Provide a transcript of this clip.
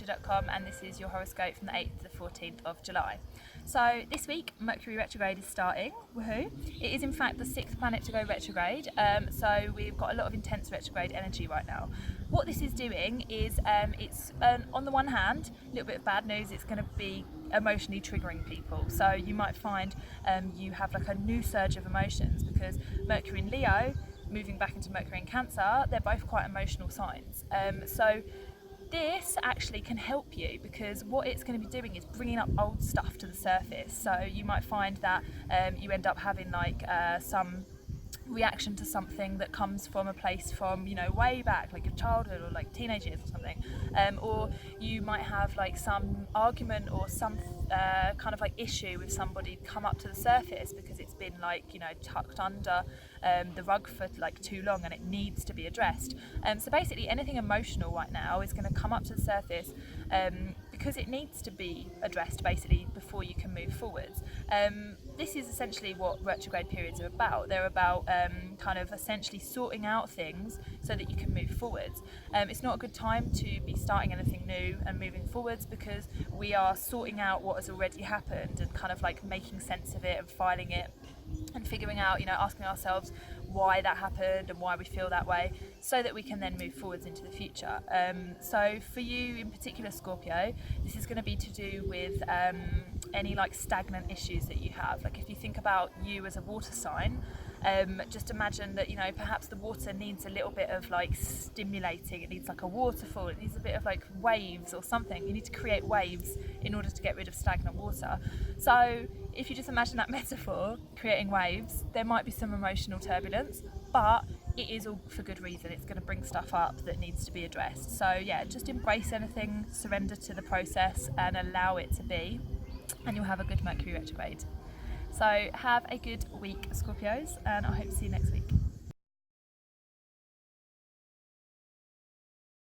astrologer.com, and this is your horoscope from the 8th to the 14th of July. So this week, Mercury Retrograde is starting. Woohoo! It is in fact the 6th planet to go retrograde, so we've got a lot of intense retrograde energy right now. What this is doing is, it's on the one hand, a little bit of bad news. It's going to be emotionally triggering people. So you might find you have like a new surge of emotions because Mercury in Leo, moving back into Mercury in Cancer, they're both quite emotional signs. So this actually can help you because what it's going to be doing is bringing up old stuff to the surface. So you might find that you end up having like some reaction to something that comes from a place from, you know, way back, like your childhood or like teenage years or something, or you might have like some argument or some kind of like issue with somebody come up to the surface because it's been like, you know, tucked under the rug for like too long and it needs to be addressed. So basically anything emotional right now is going to come up to the surface because it needs to be addressed basically before you can move forwards. This is essentially what retrograde periods are about. They're about kind of essentially sorting out things so that you can move forwards. It's not a good time to be starting anything new and moving forwards because we are sorting out what has already happened and kind of like making sense of it and filing it and figuring out, you know, asking ourselves why that happened and why we feel that way so that we can then move forwards into the future. So for you in particular, Scorpio, this is going to be to do with any like stagnant issues that you have. Like if you think about you as a water sign, just imagine that, you know, perhaps the water needs a little bit of like stimulating. It needs like a waterfall, it needs a bit of like waves or something. You need to create waves in order to get rid of stagnant water. So if you just imagine that metaphor, creating waves, there might be some emotional turbulence, but it is all for good reason. It's going to bring stuff up that needs to be addressed. So yeah, just embrace anything, surrender to the process and allow it to be, and you'll have a good Mercury retrograde. So have a good week, Scorpios, and I hope to see you next week.